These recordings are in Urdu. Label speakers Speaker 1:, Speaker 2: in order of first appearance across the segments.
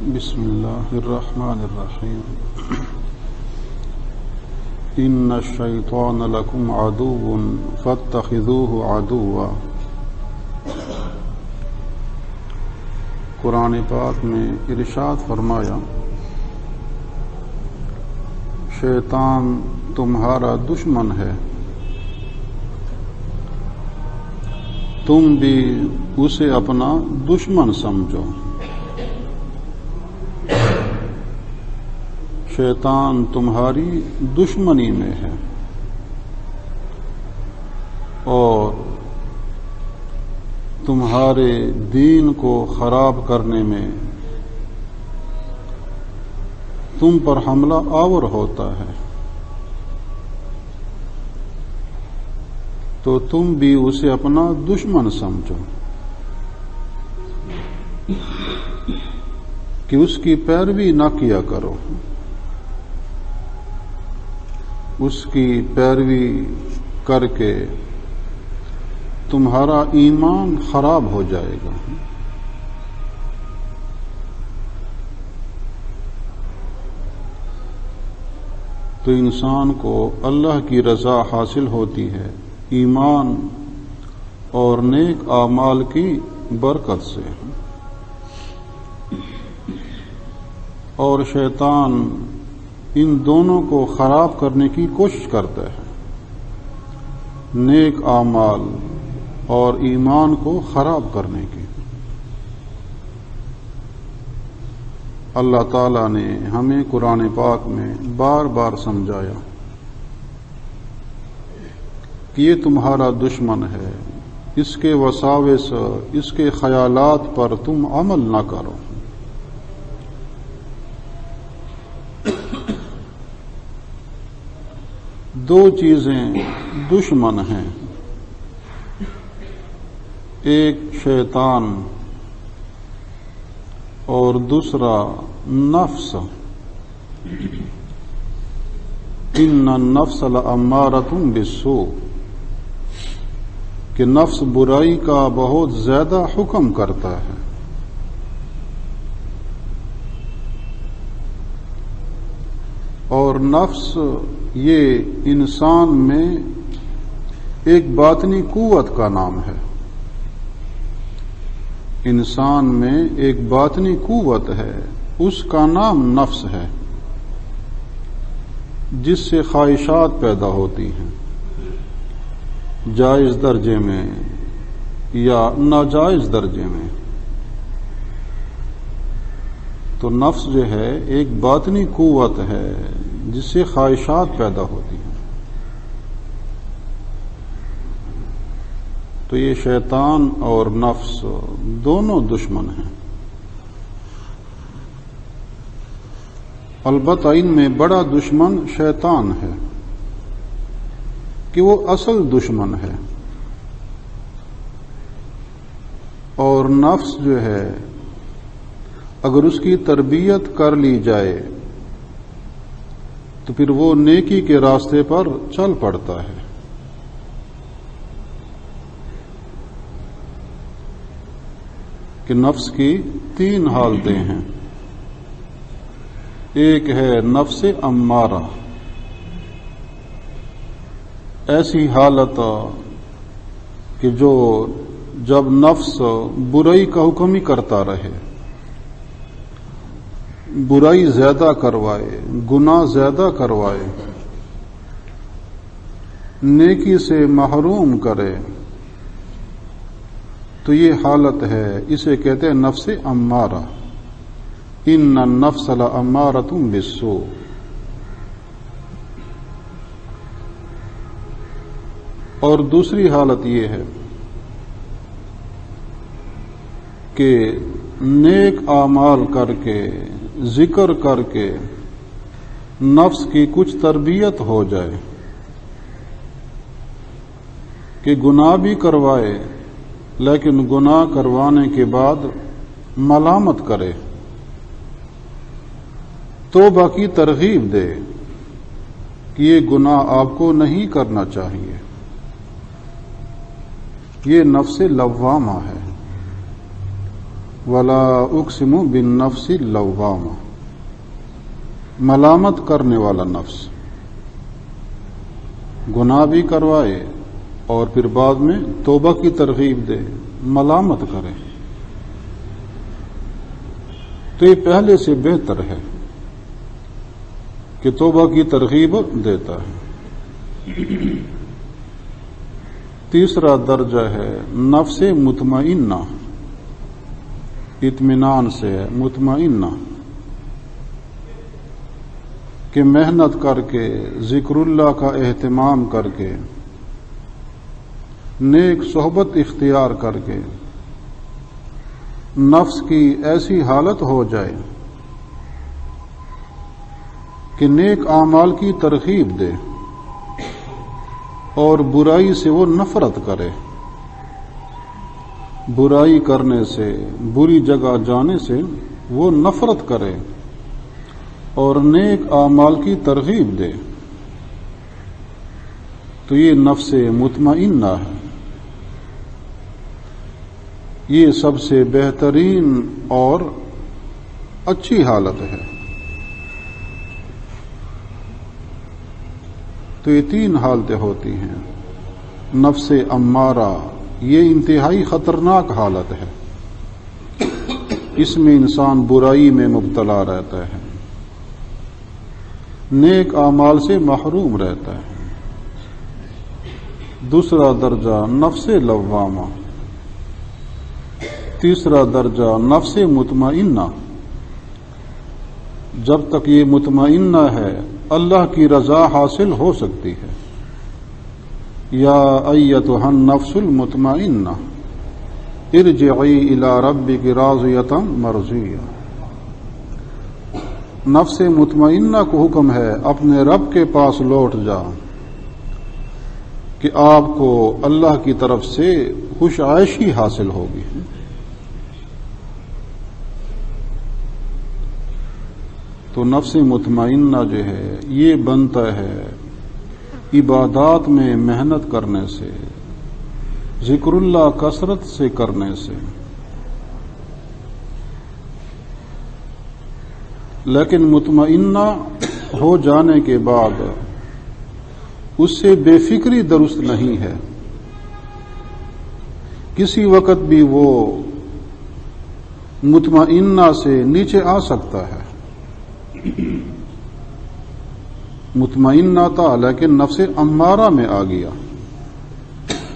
Speaker 1: بسم اللہ الرحمن الرحیم ان الشیطان لکم عدو فاتخذوه عدوا۔ قرآن پاک میں ارشاد فرمایا شیطان تمہارا دشمن ہے، تم بھی اسے اپنا دشمن سمجھو۔ شیطان تمہاری دشمنی میں ہے اور تمہارے دین کو خراب کرنے میں تم پر حملہ آور ہوتا ہے، تو تم بھی اسے اپنا دشمن سمجھو کہ اس کی پیروی نہ کیا کرو، اس کی پیروی کر کے تمہارا ایمان خراب ہو جائے گا۔ تو انسان کو اللہ کی رضا حاصل ہوتی ہے ایمان اور نیک اعمال کی برکت سے، اور شیطان ان دونوں کو خراب کرنے کی کوشش کرتا ہے، نیک اعمال اور ایمان کو خراب کرنے کی۔ اللہ تعالیٰ نے ہمیں قرآن پاک میں بار بار سمجھایا کہ یہ تمہارا دشمن ہے، اس کے وساوس، اس کے خیالات پر تم عمل نہ کرو۔ دو چیزیں دشمن ہیں، ایک شیطان اور دوسرا نفس۔ ان النفس لامارۃ بالسوء، کہ نفس برائی کا بہت زیادہ حکم کرتا ہے۔ اور نفس یہ انسان میں ایک باطنی قوت کا نام ہے، انسان میں ایک باطنی قوت ہے، اس کا نام نفس ہے، جس سے خواہشات پیدا ہوتی ہیں، جائز درجے میں یا ناجائز درجے میں۔ تو نفس جو ہے ایک باطنی قوت ہے جس سے خواہشات پیدا ہوتی ہیں۔ تو یہ شیطان اور نفس دونوں دشمن ہیں، البتہ ان میں بڑا دشمن شیطان ہے کہ وہ اصل دشمن ہے، اور نفس جو ہے اگر اس کی تربیت کر لی جائے تو پھر وہ نیکی کے راستے پر چل پڑتا ہے۔ کہ نفس کی تین حالتیں ہیں، ایک ہے نفس امارہ، ایسی حالت کہ جو جب نفس برائی کا حکم ہی کرتا رہے، برائی زیادہ کروائے، گناہ زیادہ کروائے، نیکی سے محروم کرے، تو یہ حالت ہے، اسے کہتے ہیں نفس امارہ۔ ان النفس لامارۃ بالسوء۔ اور دوسری حالت یہ ہے کہ نیک اعمال کر کے، ذکر کر کے نفس کی کچھ تربیت ہو جائے، کہ گناہ بھی کروائے لیکن گناہ کروانے کے بعد ملامت کرے، توبہ کی ترغیب دے کہ یہ گناہ آپ کو نہیں کرنا چاہیے۔ یہ نفس لوامہ ہے۔ ولا اقسم بالنفس اللوامہ، ملامت کرنے والا نفس، گناہ بھی کروائے اور پھر بعد میں توبہ کی ترغیب دے، ملامت کرے، تو یہ پہلے سے بہتر ہے کہ توبہ کی ترغیب دیتا ہے۔ تیسرا درجہ ہے نفس مطمئنہ، اطمینان سے ہے مطمئنہ، کہ محنت کر کے ذکر اللہ کا اہتمام کر کے نیک صحبت اختیار کر کے نفس کی ایسی حالت ہو جائے کہ نیک اعمال کی ترغیب دے اور برائی سے وہ نفرت کرے، برائی کرنے سے، بری جگہ جانے سے وہ نفرت کرے اور نیک اعمال کی ترغیب دے، تو یہ نفس مطمئنہ ہے۔ یہ سب سے بہترین اور اچھی حالت ہے۔ تو یہ تین حالتیں ہوتی ہیں۔ نفس امارہ، یہ انتہائی خطرناک حالت ہے، اس میں انسان برائی میں مبتلا رہتا ہے، نیک اعمال سے محروم رہتا ہے۔ دوسرا درجہ نفس لوامہ، تیسرا درجہ نفس مطمئنہ۔ جب تک یہ مطمئنہ ہے اللہ کی رضا حاصل ہو سکتی ہے۔ یا ایتھا النفس المطمئنہ ارجعی الی ربک راضیۃ مرضیہ، نفس مطمئنہ کو حکم ہے اپنے رب کے پاس لوٹ جا کہ آپ کو اللہ کی طرف سے خوش عیشی حاصل ہوگی۔ تو نفس مطمئنہ جو ہے یہ بنتا ہے عبادات میں محنت کرنے سے، ذکر اللہ کثرت سے کرنے سے۔ لیکن مطمئنہ ہو جانے کے بعد اس سے بے فکری درست نہیں ہے، کسی وقت بھی وہ مطمئنہ سے نیچے آ سکتا ہے۔ مطمئنہ تھا لیکن نفس امارہ میں آ گیا،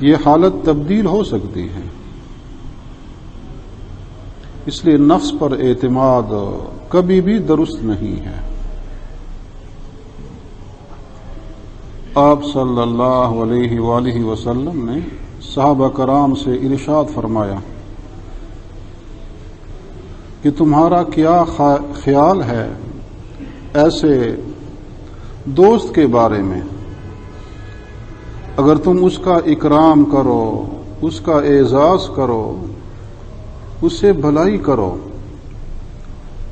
Speaker 1: یہ حالت تبدیل ہو سکتی ہے۔ اس لیے نفس پر اعتماد کبھی بھی درست نہیں ہے۔ آپ صلی اللہ علیہ وآلہ وسلم نے صحابہ کرام سے ارشاد فرمایا کہ تمہارا کیا خیال ہے ایسے دوست کے بارے میں، اگر تم اس کا اکرام کرو، اس کا اعزاز کرو، اس سے بھلائی کرو،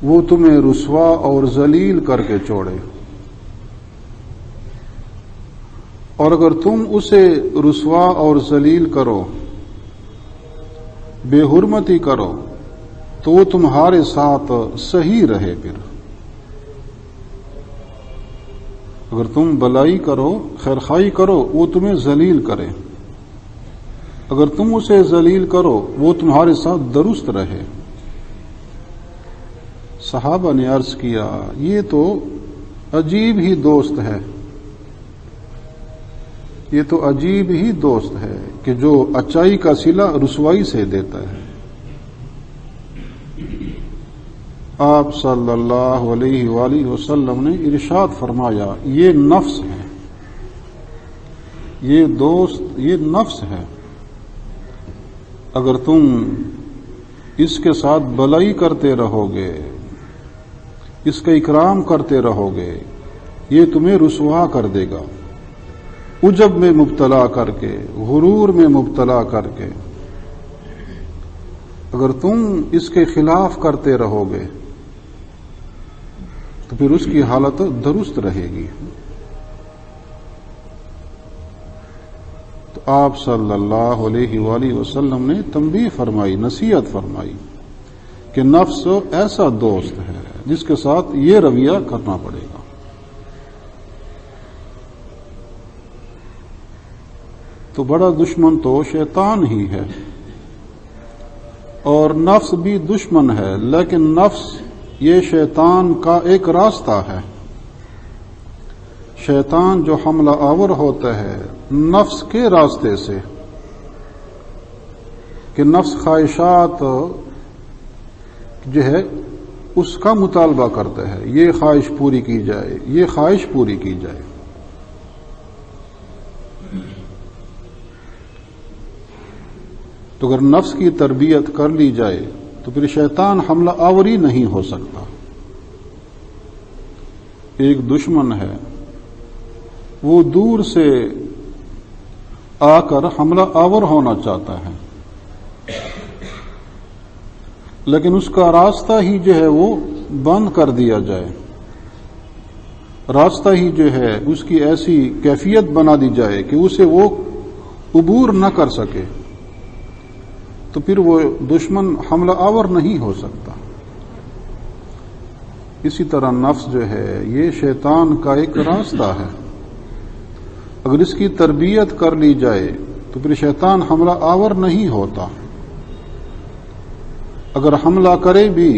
Speaker 1: وہ تمہیں رسوا اور ذلیل کر کے چھوڑے، اور اگر تم اسے رسوا اور ذلیل کرو، بے حرمتی کرو، تو وہ تمہارے ساتھ صحیح رہے۔ پھر اگر تم بلائی کرو، خیرخواہی کرو، وہ تمہیں ذلیل کرے، اگر تم اسے ذلیل کرو وہ تمہارے ساتھ درست رہے۔ صحابہ نے عرض کیا یہ تو عجیب ہی دوست ہے، یہ تو عجیب ہی دوست ہے کہ جو اچائی کا صلہ رسوائی سے دیتا ہے۔ آپ صلی اللہ علیہ وآلہ وسلم نے ارشاد فرمایا یہ نفس ہے، یہ دوست، یہ نفس ہے، اگر تم اس کے ساتھ بلائی کرتے رہو گے، اس کا اکرام کرتے رہو گے، یہ تمہیں رسوا کر دے گا، عجب میں مبتلا کر کے، غرور میں مبتلا کر کے۔ اگر تم اس کے خلاف کرتے رہو گے تو پھر اس کی حالت درست رہے گی۔ تو آپ صلی اللہ علیہ وآلہ وسلم نے تنبیہ فرمائی، نصیحت فرمائی کہ نفس ایسا دوست ہے جس کے ساتھ یہ رویہ کرنا پڑے گا. تو بڑا دشمن تو شیطان ہی ہے، اور نفس بھی دشمن ہے، لیکن نفس یہ شیطان کا ایک راستہ ہے. شیطان جو حملہ آور ہوتا ہے نفس کے راستے سے، کہ نفس خواہشات جو ہے اس کا مطالبہ کرتا ہے، یہ خواہش پوری کی جائے، یہ خواہش پوری کی جائے. تو اگر نفس کی تربیت کر لی جائے تو پھر شیطان حملہ آوری نہیں ہو سکتا. ایک دشمن ہے، وہ دور سے آ کر حملہ آور ہونا چاہتا ہے، لیکن اس کا راستہ ہی جو ہے وہ بند کر دیا جائے، راستہ ہی جو ہے اس کی ایسی کیفیت بنا دی جائے کہ اسے وہ عبور نہ کر سکے، تو پھر وہ دشمن حملہ آور نہیں ہو سکتا. اسی طرح نفس جو ہے یہ شیطان کا ایک راستہ ہے، اگر اس کی تربیت کر لی جائے تو پھر شیطان حملہ آور نہیں ہوتا. اگر حملہ کرے بھی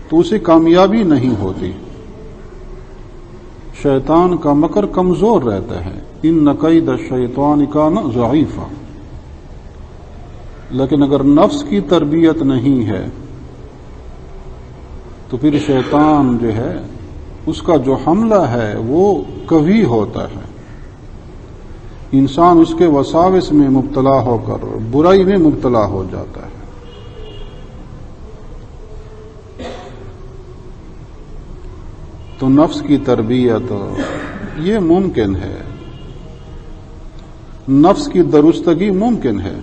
Speaker 1: تو اسے کامیابی نہیں ہوتی. شیطان کا مکر کمزور رہتا ہے، ان کید الشیطان کان ضعیفا. لیکن اگر نفس کی تربیت نہیں ہے تو پھر شیطان جو ہے اس کا جو حملہ ہے وہ قوی ہوتا ہے. انسان اس کے وساوس میں مبتلا ہو کر برائی میں مبتلا ہو جاتا ہے. تو نفس کی تربیت یہ ممکن ہے، نفس کی درستگی ممکن ہے،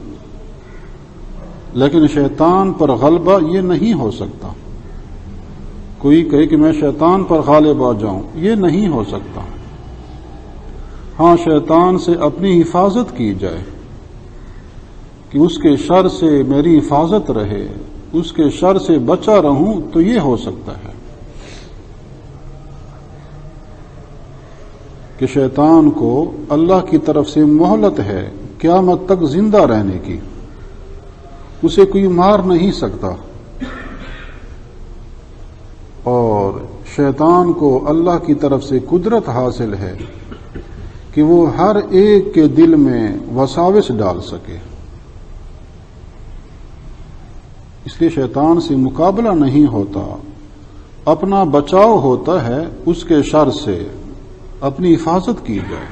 Speaker 1: لیکن شیطان پر غلبہ یہ نہیں ہو سکتا. کوئی کہے کہ میں شیطان پر غالب آ جاؤں، یہ نہیں ہو سکتا. ہاں، شیطان سے اپنی حفاظت کی جائے کہ اس کے شر سے میری حفاظت رہے، اس کے شر سے بچا رہوں، تو یہ ہو سکتا ہے کہ شیطان کو اللہ کی طرف سے مہلت ہے قیامت تک زندہ رہنے کی، اسے کوئی مار نہیں سکتا. اور شیطان کو اللہ کی طرف سے قدرت حاصل ہے کہ وہ ہر ایک کے دل میں وساوس ڈال سکے. اس لیے شیطان سے مقابلہ نہیں ہوتا، اپنا بچاؤ ہوتا ہے، اس کے شر سے اپنی حفاظت کی جائے.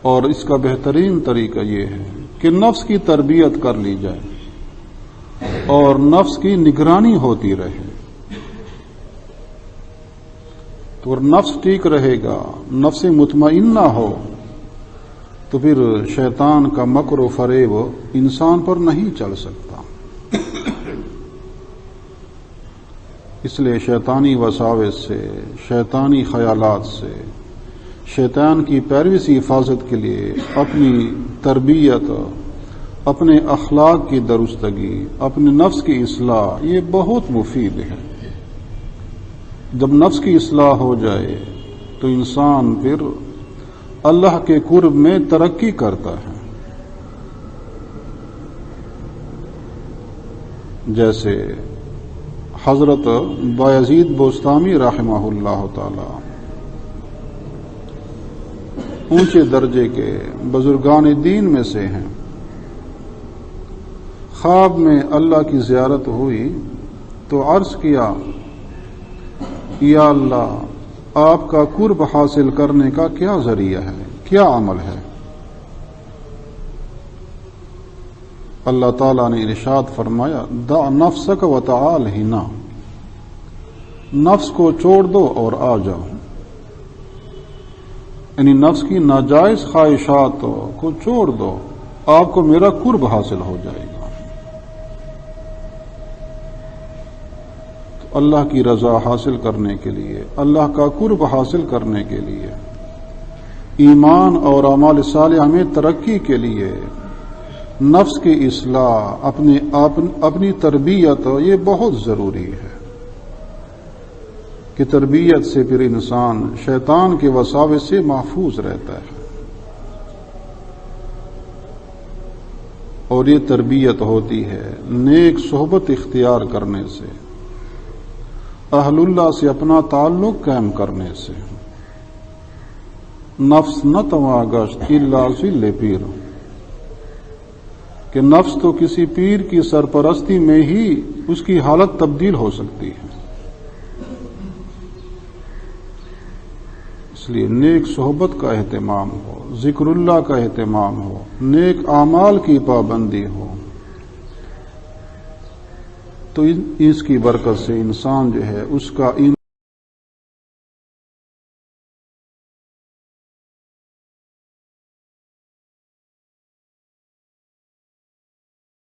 Speaker 1: اور اس کا بہترین طریقہ یہ ہے کہ نفس کی تربیت کر لی جائے اور نفس کی نگرانی ہوتی رہے. تو اگر نفس ٹھیک رہے گا، نفس مطمئنہ ہو، تو پھر شیطان کا مکر و فریب انسان پر نہیں چل سکتا. اس لیے شیطانی وساوس سے، شیطانی خیالات سے، شیطان کی پیروی سے حفاظت کے لیے اپنی تربیت، اپنے اخلاق کی درستگی، اپنے نفس کی اصلاح یہ بہت مفید ہے. جب نفس کی اصلاح ہو جائے تو انسان پھر اللہ کے قرب میں ترقی کرتا ہے. جیسے حضرت بایزید بوستامی رحمہ اللہ تعالی اونچے درجے کے بزرگان دین میں سے ہیں. خواب میں اللہ کی زیارت ہوئی تو عرض کیا، یا اللہ، آپ کا قرب حاصل کرنے کا کیا ذریعہ ہے، کیا عمل ہے؟ اللہ تعالیٰ نے ارشاد فرمایا، دع نفسک وتعال ہنا، نفس کو چھوڑ دو اور آ جاؤ. یعنی نفس کی ناجائز خواہشات کو چھوڑ دو، آپ کو میرا قرب حاصل ہو جائے گا. تو اللہ کی رضا حاصل کرنے کے لیے، اللہ کا قرب حاصل کرنے کے لیے، ایمان اور اعمال صالحہ میں ترقی کے لیے نفس کی اصلاح، اپنی تربیت، یہ بہت ضروری ہے کہ تربیت سے پھر انسان شیطان کے وساوس سے محفوظ رہتا ہے. اور یہ تربیت ہوتی ہے نیک صحبت اختیار کرنے سے، اہل اللہ سے اپنا تعلق قائم کرنے سے. نفس نہ تواں گشت الا ذل پیر، کہ نفس تو کسی پیر کی سرپرستی میں ہی اس کی حالت تبدیل ہو سکتی ہے. اس لیے نیک صحبت کا اہتمام ہو، ذکر اللہ کا اہتمام ہو، نیک اعمال کی پابندی ہو، تو اس کی برکت سے انسان جو ہے اس کا